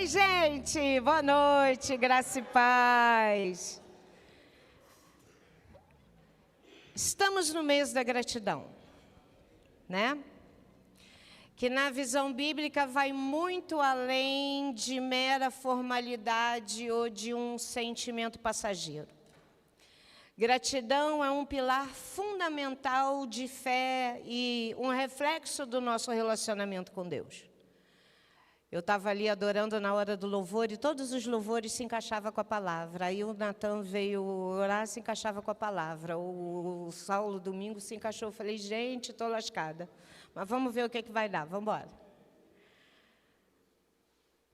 Oi, gente! Boa noite, graça e paz. Estamos no mês da gratidão, né? Que na visão bíblica vai muito além de mera formalidade ou de um sentimento passageiro. Gratidão é um pilar fundamental de fé e um reflexo do nosso relacionamento com Deus. Eu estava ali adorando na hora do louvor e todos os louvores se encaixavam com a palavra. Aí o Natan veio orar, se encaixava com a palavra. O Saulo, domingo, se encaixou. Eu falei, gente, estou lascada. Mas vamos ver o que vai dar, vamos embora.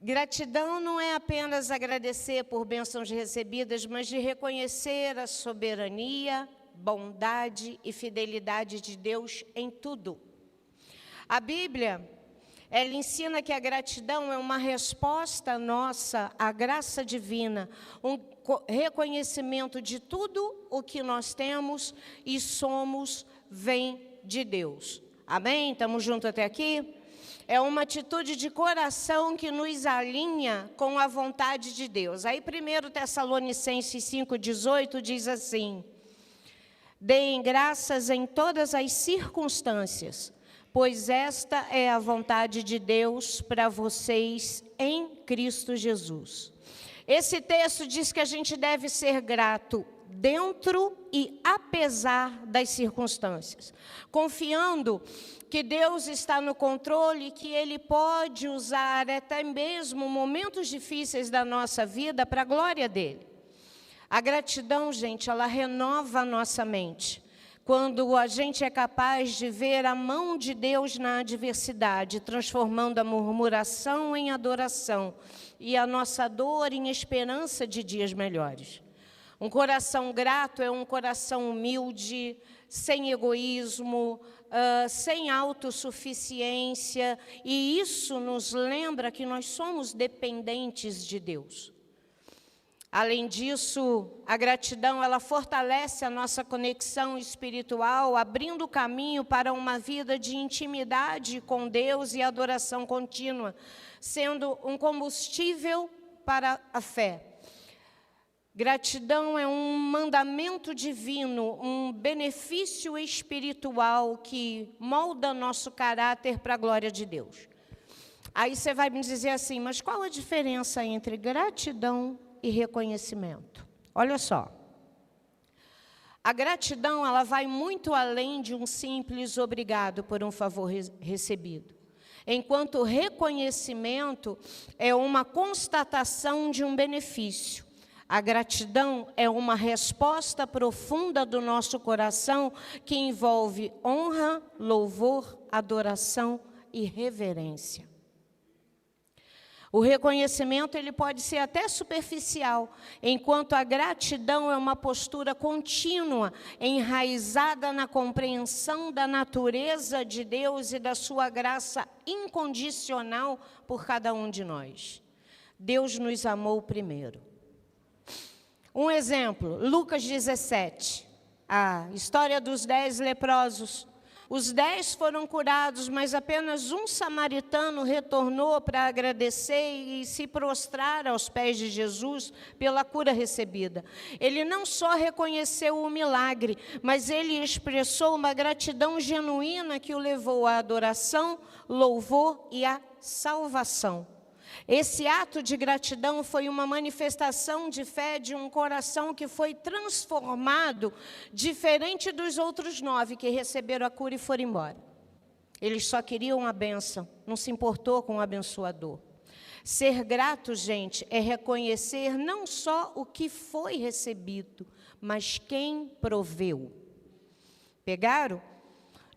Gratidão não é apenas agradecer por bênçãos recebidas, mas de reconhecer a soberania, bondade e fidelidade de Deus em tudo. A Bíblia, ela ensina que a gratidão é uma resposta nossa à graça divina, um reconhecimento de tudo o que nós temos e somos vem de Deus. Amém? Estamos juntos até aqui? É uma atitude de coração que nos alinha com a vontade de Deus. Aí 1 Tessalonicenses 5,18 diz assim: deem graças em todas as circunstâncias, pois esta é a vontade de Deus para vocês em Cristo Jesus. Esse texto diz que a gente deve ser grato dentro e apesar das circunstâncias, confiando que Deus está no controle, que Ele pode usar até mesmo momentos difíceis da nossa vida para a glória dEle. A gratidão, gente, ela renova a nossa mente. Quando a gente é capaz de ver a mão de Deus na adversidade, transformando a murmuração em adoração e a nossa dor em esperança de dias melhores. Um coração grato é um coração humilde, sem egoísmo, sem autossuficiência, e isso nos lembra que nós somos dependentes de Deus. Além disso, a gratidão, ela fortalece a nossa conexão espiritual, abrindo caminho para uma vida de intimidade com Deus e adoração contínua, sendo um combustível para a fé. Gratidão é um mandamento divino, um benefício espiritual que molda nosso caráter para a glória de Deus. Aí você vai me dizer assim, mas qual a diferença entre gratidão e reconhecimento? Olha só, a gratidão, ela vai muito além de um simples obrigado por um favor recebido, enquanto o reconhecimento é uma constatação de um benefício. A gratidão é uma resposta profunda do nosso coração que envolve honra, louvor, adoração e reverência. O reconhecimento, ele pode ser até superficial, enquanto a gratidão é uma postura contínua, enraizada na compreensão da natureza de Deus e da sua graça incondicional por cada um de nós. Deus nos amou primeiro. Um exemplo, Lucas 17, a história dos 10 leprosos. Os 10 foram curados, mas apenas um samaritano retornou para agradecer e se prostrar aos pés de Jesus pela cura recebida. Ele não só reconheceu o milagre, mas ele expressou uma gratidão genuína que o levou à adoração, louvor e à salvação. Esse ato de gratidão foi uma manifestação de fé de um coração que foi transformado, diferente dos outros 9 que receberam a cura e foram embora. Eles só queriam a bênção, não se importou com o abençoador. Ser grato, gente, é reconhecer não só o que foi recebido, mas quem proveu. Pegaram?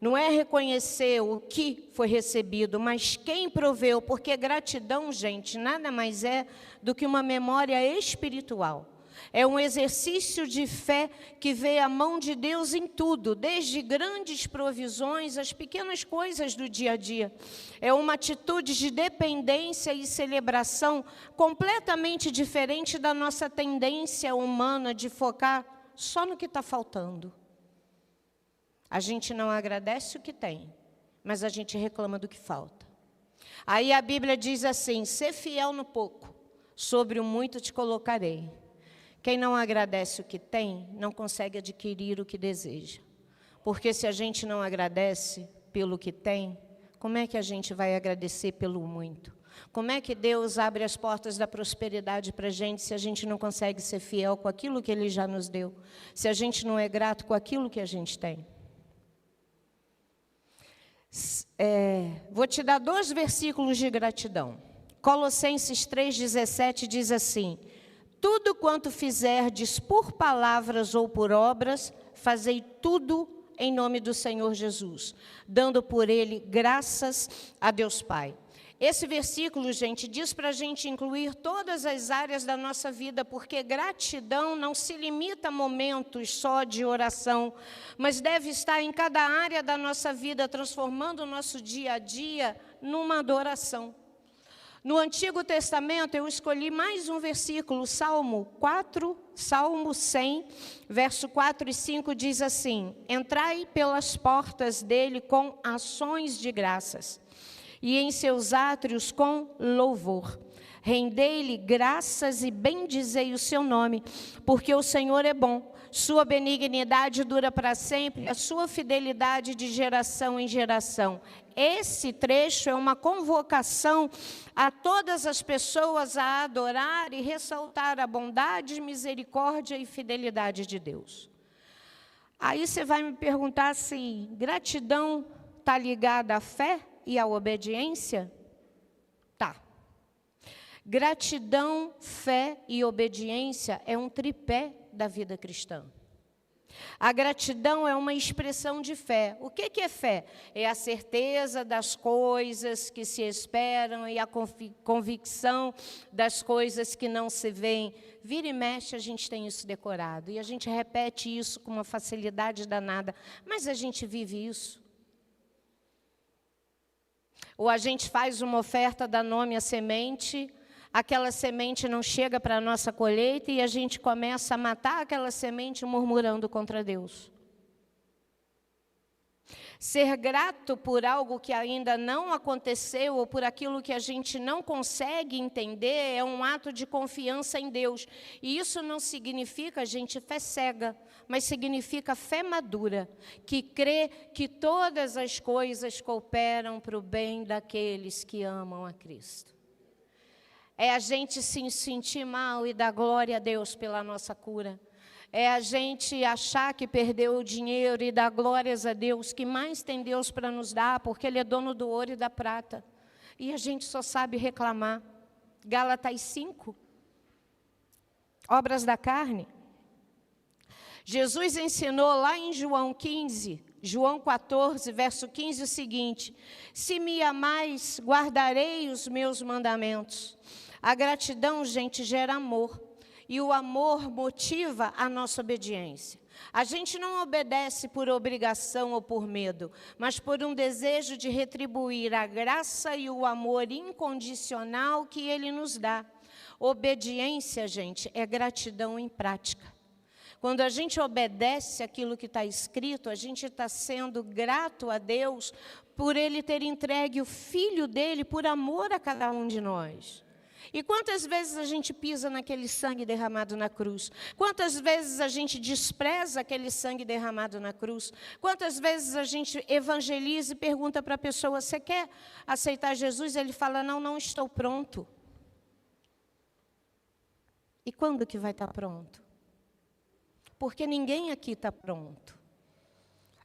Não é reconhecer o que foi recebido, mas quem proveu, porque gratidão, gente, nada mais é do que uma memória espiritual. É um exercício de fé que vê a mão de Deus em tudo, desde grandes provisões às pequenas coisas do dia a dia. É uma atitude de dependência e celebração completamente diferente da nossa tendência humana de focar só no que está faltando. A gente não agradece o que tem, mas a gente reclama do que falta. Aí a Bíblia diz assim: ser fiel no pouco, sobre o muito te colocarei. Quem não agradece o que tem, não consegue adquirir o que deseja. Porque se a gente não agradece pelo que tem, como é que a gente vai agradecer pelo muito? Como é que Deus abre as portas da prosperidade para a gente se a gente não consegue ser fiel com aquilo que Ele já nos deu? Se a gente não é grato com aquilo que a gente tem? Vou te dar 2 versículos de gratidão. Colossenses 3,17 diz assim: tudo quanto fizerdes por palavras ou por obras, fazei tudo em nome do Senhor Jesus, dando por Ele graças a Deus Pai. Esse versículo, gente, diz para a gente incluir todas as áreas da nossa vida, porque gratidão não se limita a momentos só de oração, mas deve estar em cada área da nossa vida, transformando o nosso dia a dia numa adoração. No Antigo Testamento, eu escolhi mais um versículo, Salmo 100, verso 4 e 5, diz assim: entrai pelas portas dele com ações de graças, e em seus átrios com louvor. Rendei-lhe graças e bendizei o seu nome, porque o Senhor é bom, sua benignidade dura para sempre, a sua fidelidade de geração em geração. Esse trecho é uma convocação a todas as pessoas a adorar e ressaltar a bondade, misericórdia e fidelidade de Deus. Aí você vai me perguntar assim: gratidão está ligada à fé e à obediência? Tá. Gratidão, fé e obediência é um tripé da vida cristã. A gratidão é uma expressão de fé. O que é fé? É a certeza das coisas que se esperam e a convicção das coisas que não se veem. Vira e mexe, a gente tem isso decorado. E a gente repete isso com uma facilidade danada. Mas a gente vive isso. Ou a gente faz uma oferta, dá nome à semente, aquela semente não chega para a nossa colheita e a gente começa a matar aquela semente murmurando contra Deus. Ser grato por algo que ainda não aconteceu ou por aquilo que a gente não consegue entender é um ato de confiança em Deus. E isso não significa, gente, fé cega, mas significa fé madura, que crê que todas as coisas cooperam para o bem daqueles que amam a Cristo. É a gente se sentir mal e dar glória a Deus pela nossa cura. É a gente achar que perdeu o dinheiro e dar glórias a Deus, que mais tem Deus para nos dar, porque Ele é dono do ouro e da prata. E a gente só sabe reclamar. Gálatas 5. Obras da carne. Jesus ensinou lá em João 15, João 14, verso 15, o seguinte: se me amais, guardarei os meus mandamentos. A gratidão, gente, gera amor. E o amor motiva a nossa obediência. A gente não obedece por obrigação ou por medo, mas por um desejo de retribuir a graça e o amor incondicional que Ele nos dá. Obediência, gente, é gratidão em prática. Quando a gente obedece aquilo que está escrito, a gente está sendo grato a Deus por Ele ter entregue o Filho dEle por amor a cada um de nós. E quantas vezes a gente pisa naquele sangue derramado na cruz? Quantas vezes a gente despreza aquele sangue derramado na cruz? Quantas vezes a gente evangeliza e pergunta para a pessoa: você quer aceitar Jesus? Ele fala: não, não estou pronto. E quando que vai estar pronto? Porque ninguém aqui está pronto.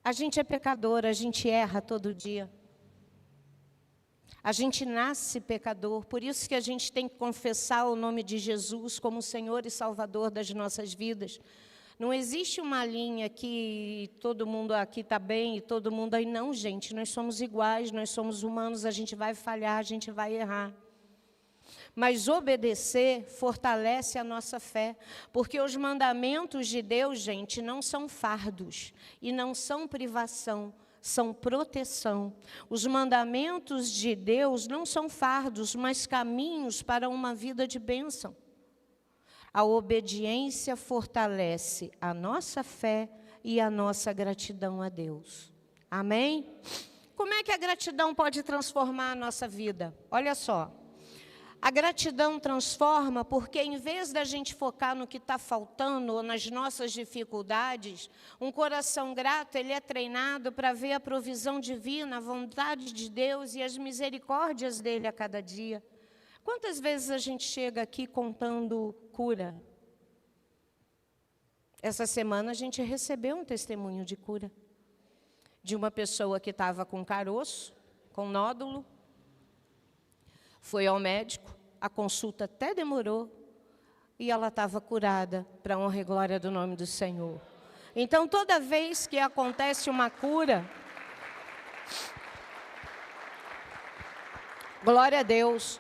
A gente é pecador, a gente erra todo dia. A gente nasce pecador, por isso que a gente tem que confessar o nome de Jesus como Senhor e Salvador das nossas vidas. Não existe uma linha que todo mundo aqui está bem e todo mundo aí. Não, gente, nós somos iguais, nós somos humanos, a gente vai falhar, a gente vai errar. Mas obedecer fortalece a nossa fé, porque os mandamentos de Deus, gente, não são fardos e não são privação, são proteção. Os mandamentos de Deus não são fardos, mas caminhos para uma vida de bênção. A obediência fortalece a nossa fé e a nossa gratidão a Deus. Amém? Como é que a gratidão pode transformar a nossa vida? Olha só. A gratidão transforma porque, em vez da gente focar no que está faltando ou nas nossas dificuldades, um coração grato, ele é treinado para ver a provisão divina, a vontade de Deus e as misericórdias dele a cada dia. Quantas vezes a gente chega aqui contando cura? Essa semana a gente recebeu um testemunho de cura de uma pessoa que estava com caroço, com nódulo, foi ao médico, a consulta até demorou, e ela estava curada, para a honra e glória do nome do Senhor. Então, toda vez que acontece uma cura, glória a Deus,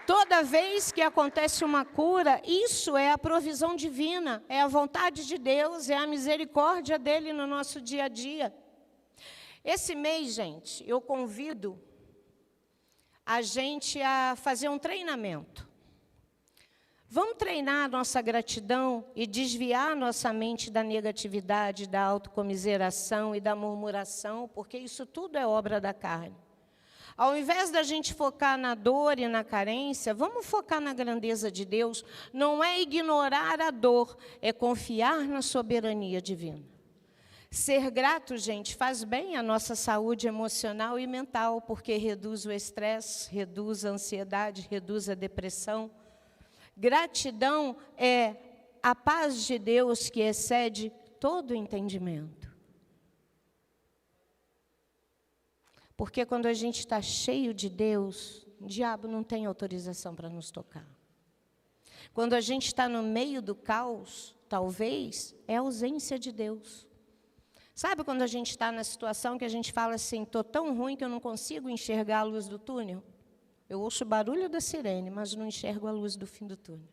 toda vez que acontece uma cura, isso é a provisão divina, é a vontade de Deus, é a misericórdia dele no nosso dia a dia. Esse mês, gente, eu convido a gente a fazer um treinamento. Vamos treinar a nossa gratidão e desviar nossa mente da negatividade, da autocomiseração e da murmuração, porque isso tudo é obra da carne. Ao invés da gente focar na dor e na carência, vamos focar na grandeza de Deus. Não é ignorar a dor, é confiar na soberania divina. Ser grato, gente, faz bem à nossa saúde emocional e mental, porque reduz o estresse, reduz a ansiedade, reduz a depressão. Gratidão é a paz de Deus que excede todo o entendimento. Porque quando a gente está cheio de Deus, o diabo não tem autorização para nos tocar. Quando a gente está no meio do caos, talvez, é a ausência de Deus. Sabe quando a gente está na situação que a gente fala assim, estou tão ruim que eu não consigo enxergar a luz do túnel? Eu ouço o barulho da sirene, mas não enxergo a luz do fim do túnel.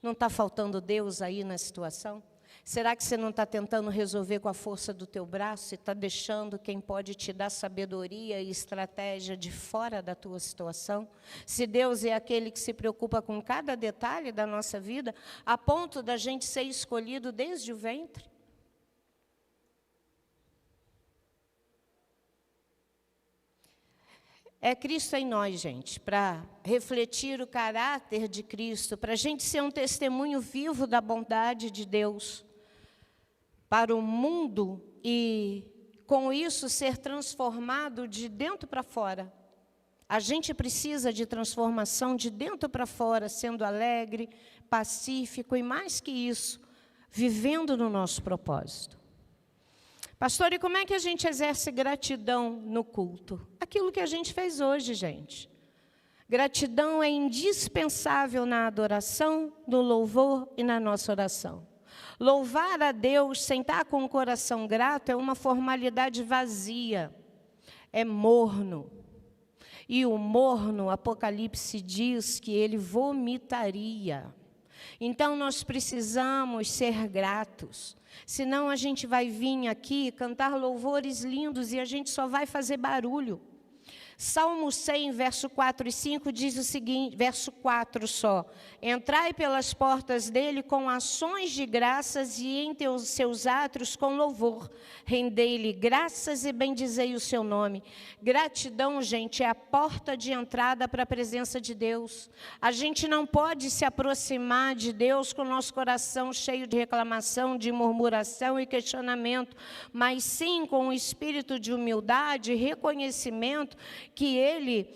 Não está faltando Deus aí na situação? Será que você não está tentando resolver com a força do teu braço e está deixando quem pode te dar sabedoria e estratégia de fora da tua situação? Se Deus é aquele que se preocupa com cada detalhe da nossa vida, a ponto da gente ser escolhido desde o ventre? É Cristo em nós, gente, para refletir o caráter de Cristo, para a gente ser um testemunho vivo da bondade de Deus para o mundo e, com isso, ser transformado de dentro para fora. A gente precisa de transformação de dentro para fora, sendo alegre, pacífico e, mais que isso, vivendo no nosso propósito. Pastor, e como é que a gente exerce gratidão no culto? Aquilo que a gente fez hoje, gente. Gratidão é indispensável na adoração, no louvor e na nossa oração. Louvar a Deus sem estar com o coração grato é uma formalidade vazia, é morno. E o morno, Apocalipse diz que ele vomitaria. Então, nós precisamos ser gratos. Senão, a gente vai vir aqui cantar louvores lindos e a gente só vai fazer barulho. Salmo 100, verso 4 e 5 diz o seguinte, verso 4 só. Entrai pelas portas dele com ações de graças e em seus átrios com louvor. Rendei-lhe graças e bendizei o seu nome. Gratidão, gente, é a porta de entrada para a presença de Deus. A gente não pode se aproximar de Deus com o nosso coração cheio de reclamação, de murmuração e questionamento, mas sim com um espírito de humildade e reconhecimento que Ele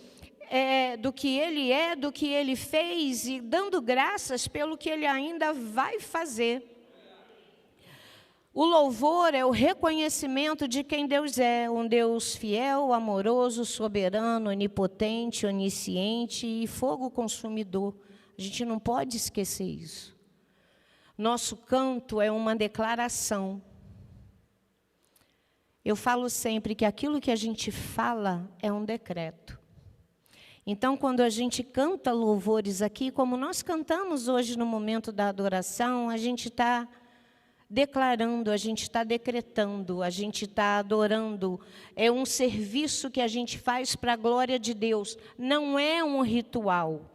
é, do que Ele fez e dando graças pelo que Ele ainda vai fazer. O louvor é o reconhecimento de quem Deus é, um Deus fiel, amoroso, soberano, onipotente, onisciente e fogo consumidor. A gente não pode esquecer isso. Nosso canto é uma declaração. Eu falo sempre que aquilo que a gente fala é um decreto. Então, quando a gente canta louvores aqui, como nós cantamos hoje no momento da adoração, a gente está declarando, a gente está decretando, a gente está adorando. É um serviço que a gente faz para a glória de Deus. Não é um ritual.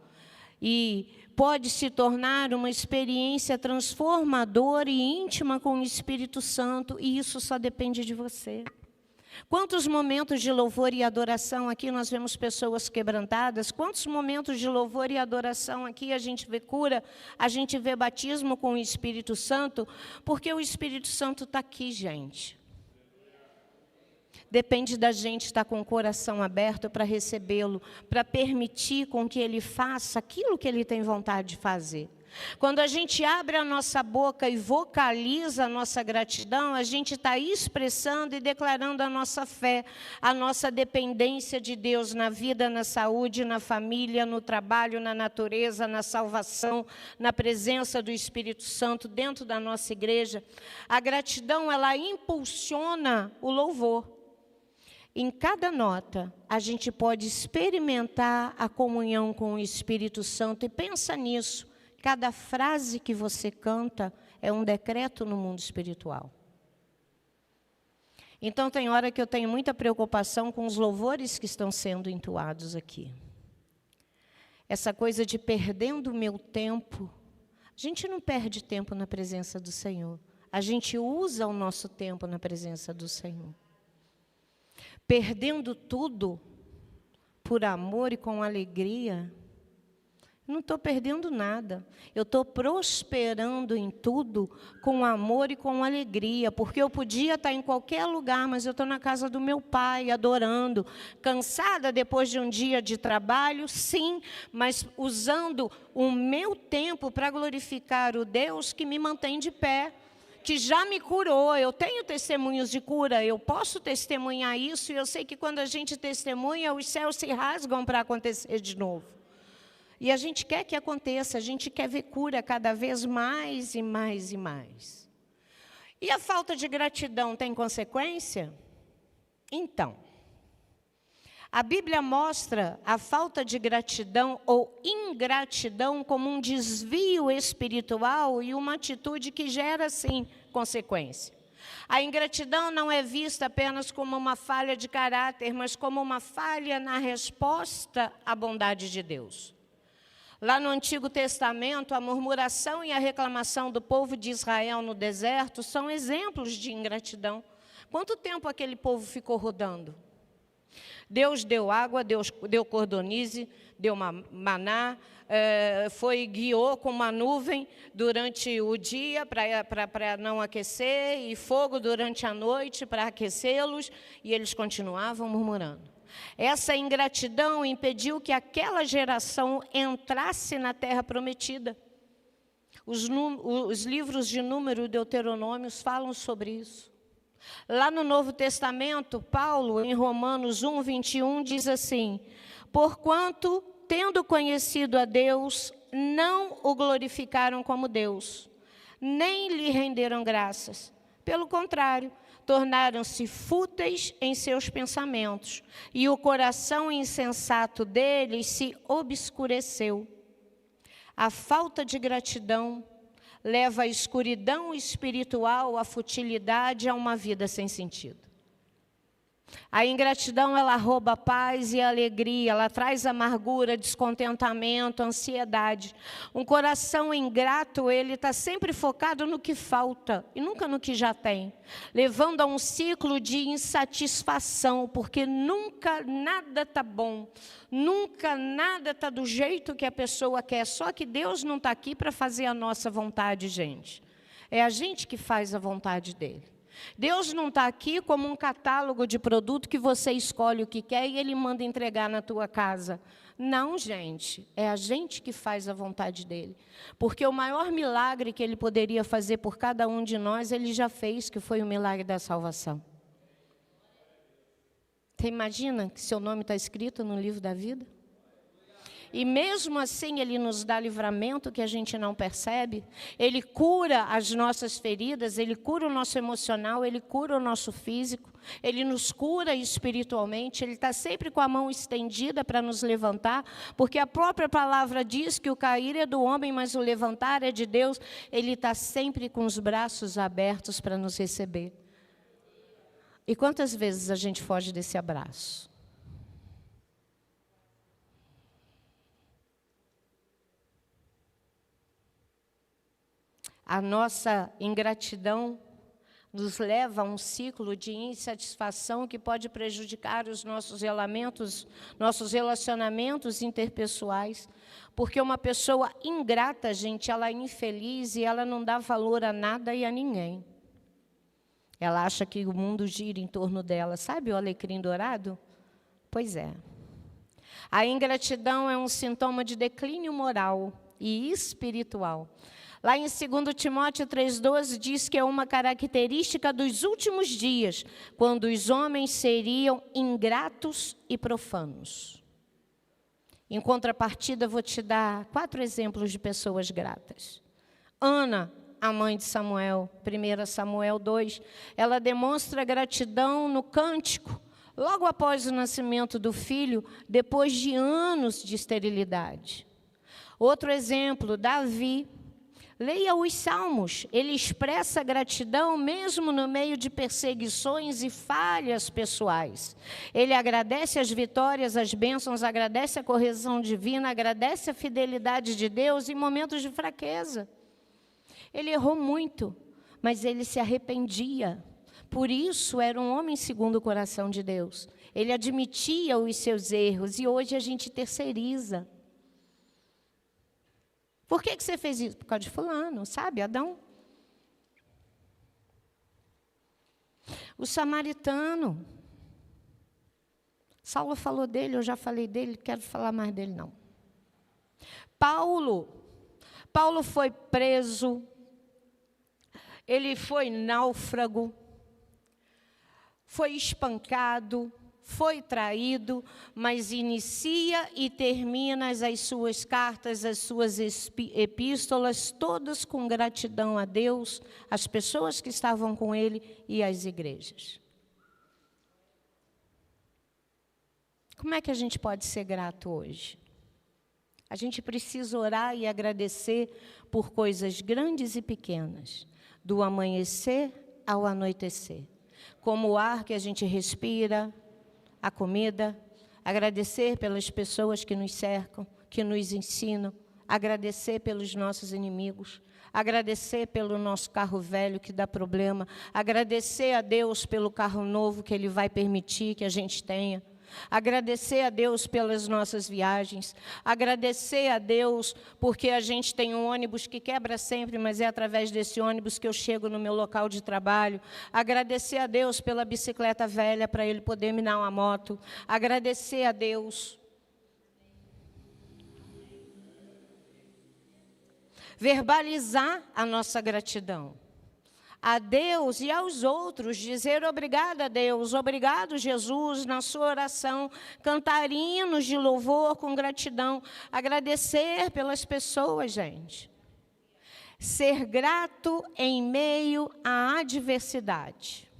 E pode se tornar uma experiência transformadora e íntima com o Espírito Santo, e isso só depende de você. Quantos momentos de louvor e adoração aqui nós vemos pessoas quebrantadas? Quantos momentos de louvor e adoração aqui a gente vê cura, a gente vê batismo com o Espírito Santo? Porque o Espírito Santo está aqui, gente. Depende da gente estar com o coração aberto para recebê-lo, para permitir com que ele faça aquilo que ele tem vontade de fazer. Quando a gente abre a nossa boca e vocaliza a nossa gratidão, a gente está expressando e declarando a nossa fé, a nossa dependência de Deus na vida, na saúde, na família, no trabalho, na natureza, na salvação, na presença do Espírito Santo dentro da nossa igreja. A gratidão, ela impulsiona o louvor. Em cada nota, a gente pode experimentar a comunhão com o Espírito Santo. E pensa nisso, cada frase que você canta é um decreto no mundo espiritual. Então, tem hora que eu tenho muita preocupação com os louvores que estão sendo entoados aqui. Essa coisa de perdendo o meu tempo. A gente não perde tempo na presença do Senhor. A gente usa o nosso tempo na presença do Senhor. Perdendo tudo por amor e com alegria, não estou perdendo nada. Eu estou prosperando em tudo com amor e com alegria, porque eu podia estar em qualquer lugar, mas eu estou na casa do meu Pai, adorando, cansada depois de um dia de trabalho, sim, mas usando o meu tempo para glorificar o Deus que me mantém de pé, que já me curou. Eu tenho testemunhos de cura, eu posso testemunhar isso, e eu sei que quando a gente testemunha, os céus se rasgam para acontecer de novo. E a gente quer que aconteça, a gente quer ver cura cada vez mais e mais e mais. E a falta de gratidão tem consequência? Então, a Bíblia mostra a falta de gratidão ou ingratidão como um desvio espiritual e uma atitude que gera, sim, consequência. A ingratidão não é vista apenas como uma falha de caráter, mas como uma falha na resposta à bondade de Deus. Lá no Antigo Testamento, a murmuração e a reclamação do povo de Israel no deserto são exemplos de ingratidão. Quanto tempo aquele povo ficou rodando? Deus deu água, Deus deu cordonize, deu maná, guiou com uma nuvem durante o dia para não aquecer, e fogo durante a noite para aquecê-los, e eles continuavam murmurando. Essa ingratidão impediu que aquela geração entrasse na terra prometida. Os livros de Número e Deuteronômios falam sobre isso. Lá no Novo Testamento, Paulo, em Romanos 1, 21, diz assim: porquanto, tendo conhecido a Deus, não o glorificaram como Deus, nem lhe renderam graças. Pelo contrário, tornaram-se fúteis em seus pensamentos, e o coração insensato deles se obscureceu. A falta de gratidão leva à escuridão espiritual, à futilidade, a uma vida sem sentido. A ingratidão, ela rouba a paz e a alegria, ela traz amargura, descontentamento, ansiedade. Um coração ingrato, ele está sempre focado no que falta e nunca no que já tem, levando a um ciclo de insatisfação, porque nunca nada está bom, nunca nada está do jeito que a pessoa quer. Só que Deus não está aqui para fazer a nossa vontade, gente. É a gente que faz a vontade dele. Deus não está aqui como um catálogo de produto que você escolhe o que quer e Ele manda entregar na tua casa. Não, gente, é a gente que faz a vontade dEle. Porque o maior milagre que Ele poderia fazer por cada um de nós, Ele já fez, que foi o milagre da salvação. Você imagina que seu nome está escrito no livro da vida? E mesmo assim Ele nos dá livramento que a gente não percebe. Ele cura as nossas feridas, Ele cura o nosso emocional, Ele cura o nosso físico, Ele nos cura espiritualmente. Ele está sempre com a mão estendida para nos levantar, porque a própria palavra diz que o cair é do homem, mas o levantar é de Deus. Ele está sempre com os braços abertos para nos receber. E quantas vezes a gente foge desse abraço? A nossa ingratidão nos leva a um ciclo de insatisfação que pode prejudicar os nossos relacionamentos interpessoais, porque uma pessoa ingrata, gente, ela é infeliz e ela não dá valor a nada e a ninguém. Ela acha que o mundo gira em torno dela. Sabe o alecrim dourado? Pois é. A ingratidão é um sintoma de declínio moral e espiritual. Lá em 2 Timóteo 3,12 diz que é uma característica dos últimos dias, quando os homens seriam ingratos e profanos. Em contrapartida, vou te dar 4 exemplos de pessoas gratas. Ana, a mãe de Samuel, 1 Samuel 2, ela demonstra gratidão no cântico, logo após o nascimento do filho, depois de anos de esterilidade. Outro exemplo, Davi. Leia os Salmos, ele expressa gratidão mesmo no meio de perseguições e falhas pessoais. Ele agradece as vitórias, as bênçãos, agradece a correção divina, agradece a fidelidade de Deus em momentos de fraqueza. Ele errou muito, mas ele se arrependia. Por isso, era um homem segundo o coração de Deus. Ele admitia os seus erros e hoje a gente terceiriza. Por que você fez isso? Por causa de fulano, sabe, Adão? O samaritano. Saulo falou dele, eu já falei dele, não quero falar mais dele, não. Paulo foi preso, ele foi náufrago, foi espancado, foi traído, mas inicia e termina as suas cartas, as suas epístolas, todas com gratidão a Deus, às pessoas que estavam com ele e às igrejas. Como é que a gente pode ser grato hoje? A gente precisa orar e agradecer por coisas grandes e pequenas, do amanhecer ao anoitecer, como o ar que a gente respira, a comida, agradecer pelas pessoas que nos cercam, que nos ensinam, agradecer pelos nossos inimigos, agradecer pelo nosso carro velho que dá problema, agradecer a Deus pelo carro novo que Ele vai permitir que a gente tenha, agradecer a Deus pelas nossas viagens, agradecer a Deus porque a gente tem um ônibus que quebra sempre, mas é através desse ônibus que eu chego no meu local de trabalho, agradecer a Deus pela bicicleta velha para Ele poder me dar uma moto, agradecer a Deus. Verbalizar a nossa gratidão a Deus e aos outros, dizer obrigado a Deus, obrigado Jesus, na sua oração, cantar hinos de louvor com gratidão, agradecer pelas pessoas, gente. Ser grato em meio à adversidade.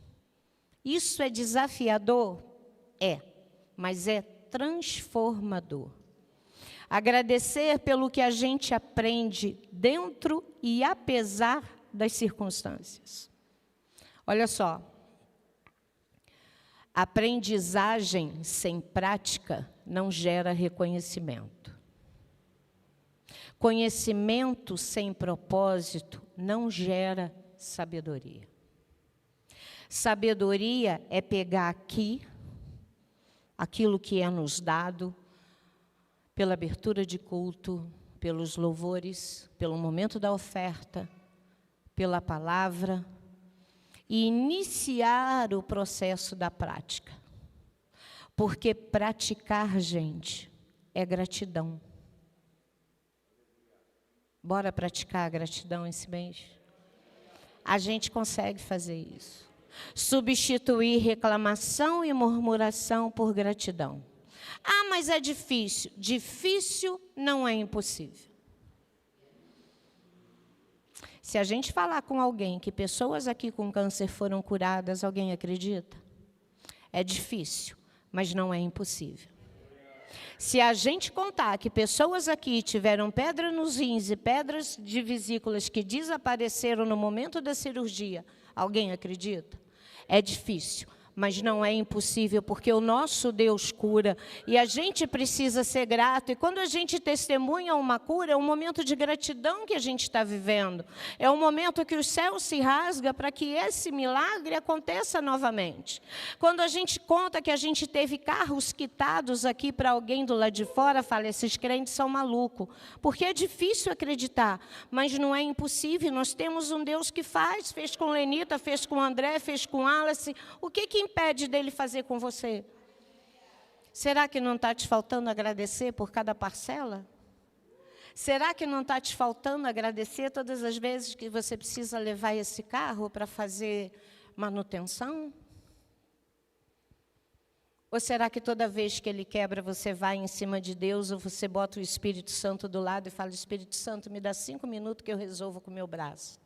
Isso é desafiador? É, mas é transformador. Agradecer pelo que a gente aprende dentro e apesar das circunstâncias. Olha só, aprendizagem sem prática não gera reconhecimento. Conhecimento sem propósito não gera sabedoria. Sabedoria é pegar aqui aquilo que é nos dado pela abertura de culto, pelos louvores, pelo momento da oferta, pela palavra, e iniciar o processo da prática. Porque praticar, gente, é gratidão. Bora praticar a gratidão esse mês? A gente consegue fazer isso. Substituir reclamação e murmuração por gratidão. Ah, mas é difícil. Difícil não é impossível. Se a gente falar com alguém que pessoas aqui com câncer foram curadas, alguém acredita? É difícil, mas não é impossível. Se a gente contar que pessoas aqui tiveram pedra nos rins e pedras de vesículas que desapareceram no momento da cirurgia, alguém acredita? É difícil, Mas não é impossível, porque o nosso Deus cura. E a gente precisa ser grato. E quando a gente testemunha uma cura, é um momento de gratidão que a gente está vivendo. É um momento que o céu se rasga para que esse milagre aconteça novamente. Quando a gente conta que a gente teve carros quitados aqui para alguém do lado de fora, fala, esses crentes são malucos. Porque é difícil acreditar, mas não é impossível. Nós temos um Deus que fez com Lenita, fez com André, fez com Alice. O que impede dele fazer com você? Será que não está te faltando agradecer por cada parcela? Será que não está te faltando agradecer todas as vezes que você precisa levar esse carro para fazer manutenção? Ou será que toda vez que ele quebra, você vai em cima de Deus, ou você bota o Espírito Santo do lado e fala, Espírito Santo, me dá 5 minutos que eu resolvo com o meu braço?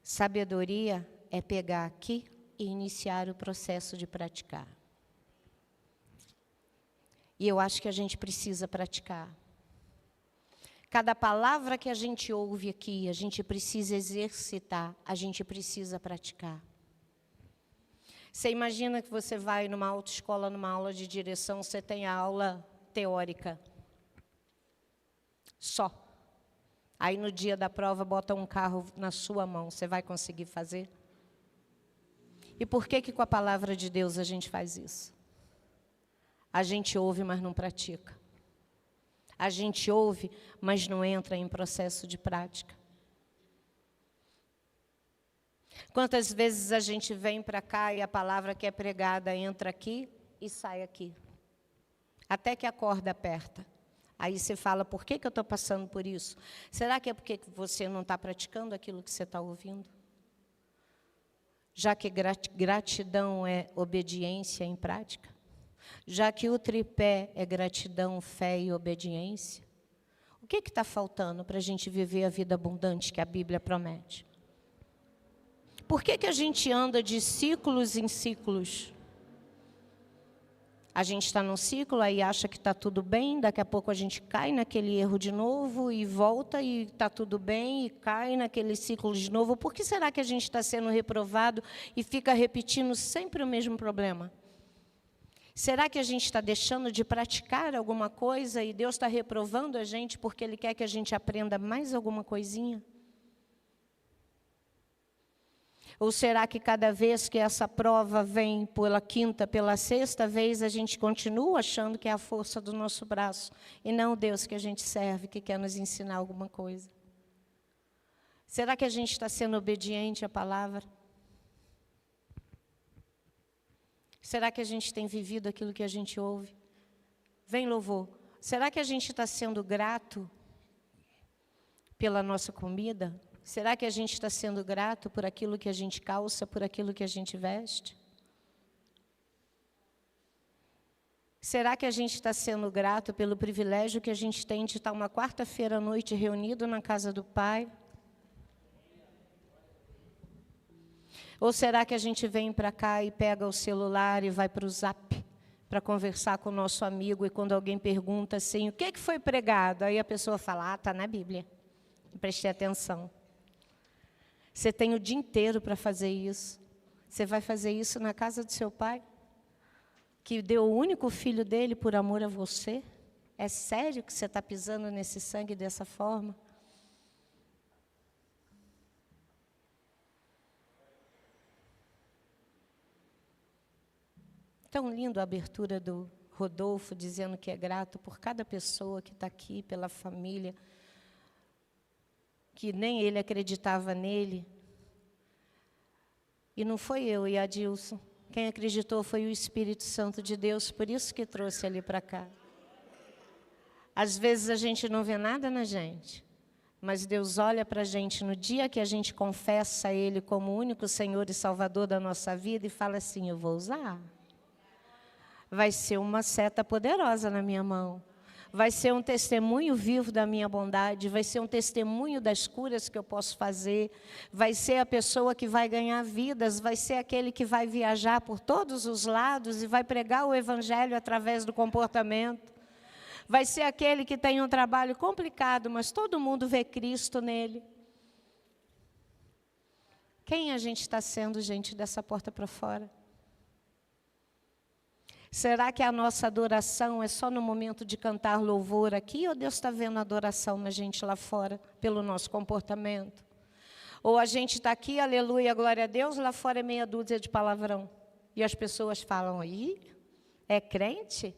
Sabedoria é pegar aqui e iniciar o processo de praticar. E eu acho que a gente precisa praticar. Cada palavra que a gente ouve aqui, a gente precisa exercitar, a gente precisa praticar. Você imagina que você vai numa autoescola, numa aula de direção, você tem a aula teórica. Só. Aí no dia da prova, bota um carro na sua mão, você vai conseguir fazer? E por que com a palavra de Deus a gente faz isso? A gente ouve, mas não pratica. A gente ouve, mas não entra em processo de prática. Quantas vezes a gente vem para cá e a palavra que é pregada entra aqui e sai aqui? Até que a corda aperta. Aí você fala, por que eu estou passando por isso? Será que é porque você não está praticando aquilo que você está ouvindo? Já que gratidão é obediência em prática? Já que o tripé é gratidão, fé e obediência? O que está faltando para a gente viver a vida abundante que a Bíblia promete? Por que a gente anda de ciclos em ciclos? A gente está num ciclo, aí acha que está tudo bem, daqui a pouco a gente cai naquele erro de novo e volta e está tudo bem e cai naquele ciclo de novo. Por que será que a gente está sendo reprovado e fica repetindo sempre o mesmo problema? Será que a gente está deixando de praticar alguma coisa e Deus está reprovando a gente porque Ele quer que a gente aprenda mais alguma coisinha? Ou será que cada vez que essa prova vem pela quinta, pela sexta vez, a gente continua achando que é a força do nosso braço e não o Deus que a gente serve, que quer nos ensinar alguma coisa? Será que a gente está sendo obediente à palavra? Será que a gente tem vivido aquilo que a gente ouve? Vem louvor. Será que a gente está sendo grato pela nossa comida? Será que a gente está sendo grato por aquilo que a gente calça, por aquilo que a gente veste? Será que a gente está sendo grato pelo privilégio que a gente tem de estar uma quarta-feira à noite reunido na casa do Pai? Ou será que a gente vem para cá e pega o celular e vai para o Zap para conversar com o nosso amigo e quando alguém pergunta assim, o que foi pregado? Aí a pessoa fala, está na Bíblia. Prestei atenção. Você tem o dia inteiro para fazer isso. Você vai fazer isso na casa do seu pai, que deu o único filho dele por amor a você? É sério que você está pisando nesse sangue dessa forma? Tão lindo a abertura do Rodolfo, dizendo que é grato por cada pessoa que está aqui, pela família, que nem ele acreditava nele. E não foi eu e a Adilson. Quem acreditou foi o Espírito Santo de Deus, por isso que trouxe ele para cá. Às vezes a gente não vê nada na gente, mas Deus olha para a gente no dia que a gente confessa a Ele como o único Senhor e Salvador da nossa vida e fala assim, eu vou usar. Vai ser uma seta poderosa na minha mão. Vai ser um testemunho vivo da minha bondade, vai ser um testemunho das curas que eu posso fazer, vai ser a pessoa que vai ganhar vidas, vai ser aquele que vai viajar por todos os lados e vai pregar o Evangelho através do comportamento. Vai ser aquele que tem um trabalho complicado, mas todo mundo vê Cristo nele. Quem a gente está sendo, gente, dessa porta para fora? Será que a nossa adoração é só no momento de cantar louvor aqui, ou Deus está vendo a adoração na gente lá fora, pelo nosso comportamento? Ou a gente está aqui, aleluia, glória a Deus, lá fora é meia dúzia de palavrão. E as pessoas falam, aí, é crente?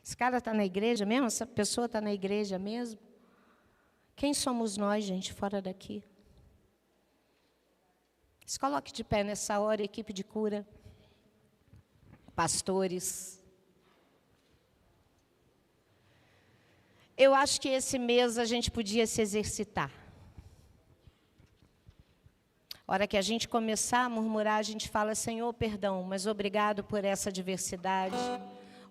Esse cara está na igreja mesmo? Essa pessoa está na igreja mesmo? Quem somos nós, gente, fora daqui? Se coloque de pé nessa hora, equipe de cura. Pastores. Eu acho que esse mês a gente podia se exercitar. A hora que a gente começar a murmurar, a gente fala, Senhor, perdão, mas obrigado por essa adversidade.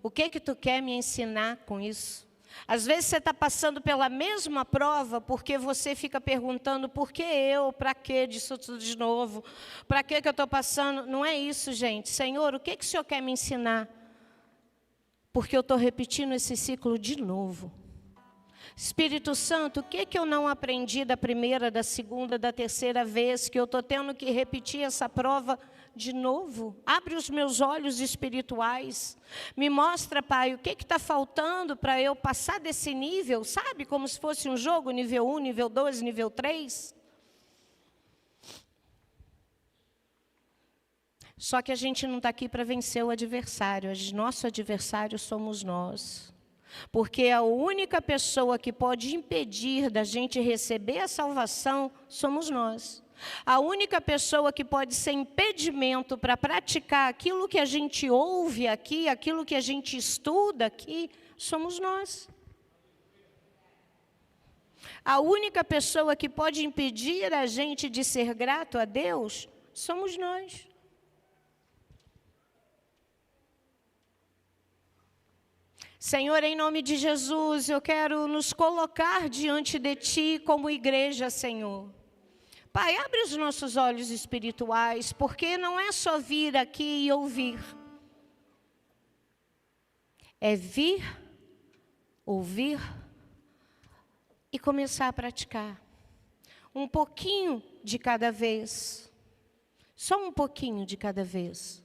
O que tu quer me ensinar com isso? Às vezes você está passando pela mesma prova porque você fica perguntando por que eu, para que disso tudo de novo? Para que eu estou passando? Não é isso, gente. Senhor, o que o Senhor quer me ensinar? Porque eu estou repetindo esse ciclo de novo. Espírito Santo, o que eu não aprendi da primeira, da segunda, da terceira vez que eu estou tendo que repetir essa prova de novo? Abre os meus olhos espirituais. Me mostra, Pai, o que está faltando para eu passar desse nível, sabe? Como se fosse um jogo, nível 1, nível 2, nível 3. Só que a gente não está aqui para vencer o adversário. Nosso adversário somos nós. Porque a única pessoa que pode impedir da gente receber a salvação somos nós. A única pessoa que pode ser impedimento para praticar aquilo que a gente ouve aqui, aquilo que a gente estuda aqui, somos nós. A única pessoa que pode impedir a gente de ser grato a Deus, somos nós. Senhor, em nome de Jesus, eu quero nos colocar diante de Ti como igreja, Senhor. Pai, abre os nossos olhos espirituais, porque não é só vir aqui e ouvir. É vir, ouvir e começar a praticar. Um pouquinho de cada vez. Só um pouquinho de cada vez.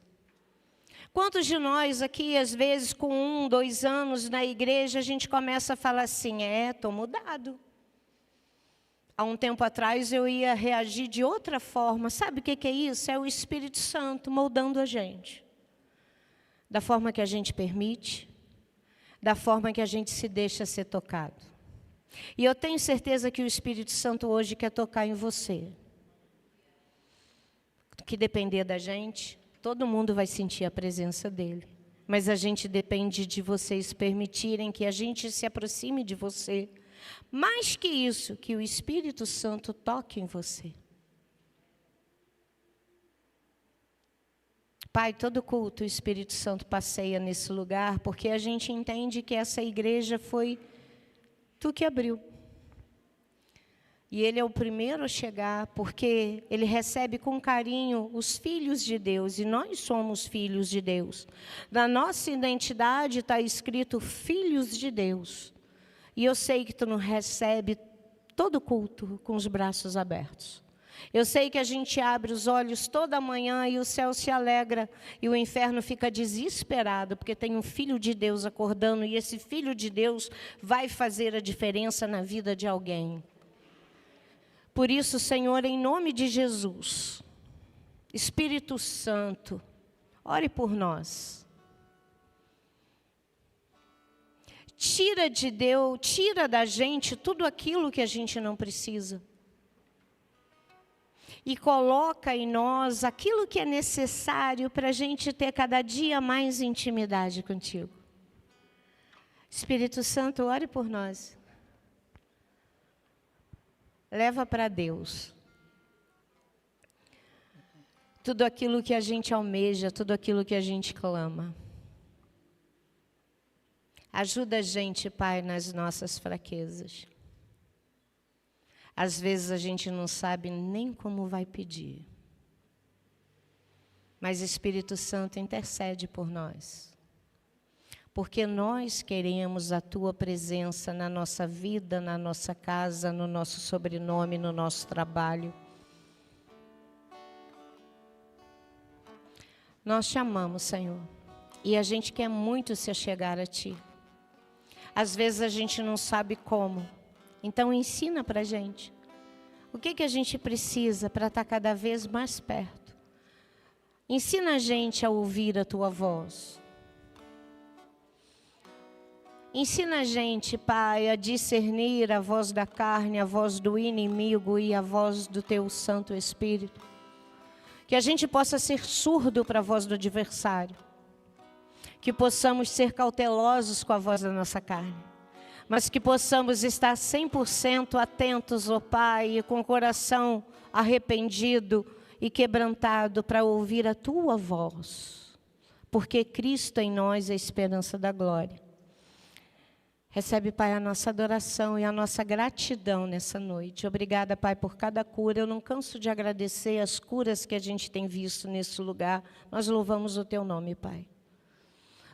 Quantos de nós aqui, às vezes, com 1, 2 anos na igreja, a gente começa a falar assim, estou mudado. Há um tempo atrás eu ia reagir de outra forma. Sabe o que é isso? É o Espírito Santo moldando a gente. Da forma que a gente permite, da forma que a gente se deixa ser tocado. E eu tenho certeza que o Espírito Santo hoje quer tocar em você. Que depender da gente, todo mundo vai sentir a presença dele. Mas a gente depende de vocês permitirem que a gente se aproxime de você. Mais que isso, que o Espírito Santo toque em você. Pai, todo culto o Espírito Santo passeia nesse lugar, porque a gente entende que essa igreja foi Tu que abriu. E Ele é o primeiro a chegar, porque Ele recebe com carinho os filhos de Deus, e nós somos filhos de Deus. Na nossa identidade está escrito filhos de Deus. E eu sei que Tu não recebe todo culto com os braços abertos. Eu sei que a gente abre os olhos toda manhã e o céu se alegra e o inferno fica desesperado, porque tem um filho de Deus acordando e esse filho de Deus vai fazer a diferença na vida de alguém. Por isso, Senhor, em nome de Jesus, Espírito Santo, ore por nós. Tira de Deus, tira da gente tudo aquilo que a gente não precisa. E coloca em nós aquilo que é necessário para a gente ter cada dia mais intimidade contigo. Espírito Santo, ore por nós. Leva para Deus tudo aquilo que a gente almeja, tudo aquilo que a gente clama. Ajuda a gente, Pai, nas nossas fraquezas. Às vezes a gente não sabe nem como vai pedir. Mas Espírito Santo intercede por nós. porque nós queremos a Tua presença na nossa vida, na nossa casa, no nosso sobrenome, no nosso trabalho. Nós te amamos, Senhor, e a gente quer muito se achegar a Ti. Às vezes a gente não sabe como, então ensina para a gente. O que a gente precisa para estar cada vez mais perto? Ensina a gente a ouvir a Tua voz. Ensina a gente, Pai, a discernir a voz da carne, a voz do inimigo e a voz do Teu Santo Espírito. Que a gente possa ser surdo para a voz do adversário. Que possamos ser cautelosos com a voz da nossa carne. Mas que possamos estar 100% atentos, ó Pai, com o coração arrependido e quebrantado para ouvir a Tua voz. Porque Cristo em nós é a esperança da glória. Recebe, Pai, a nossa adoração e a nossa gratidão nessa noite. Obrigada, Pai, por cada cura. Eu não canso de agradecer as curas que a gente tem visto nesse lugar. Nós louvamos o Teu nome, Pai.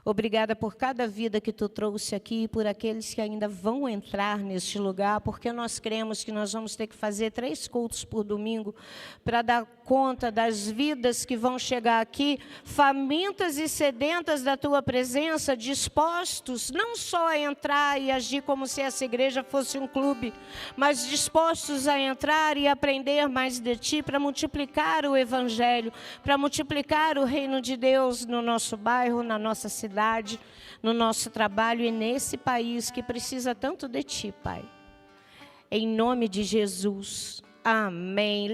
Obrigada por cada vida que Tu trouxe aqui e por aqueles que ainda vão entrar neste lugar, porque nós cremos que nós vamos ter que fazer 3 cultos por domingo para dar conta das vidas que vão chegar aqui, famintas e sedentas da Tua presença, dispostos não só a entrar e agir como se essa igreja fosse um clube, mas dispostos a entrar e aprender mais de Ti, para multiplicar o Evangelho, para multiplicar o reino de Deus no nosso bairro, na nossa cidade, no nosso trabalho e nesse país que precisa tanto de Ti, Pai. Em nome de Jesus. Amém.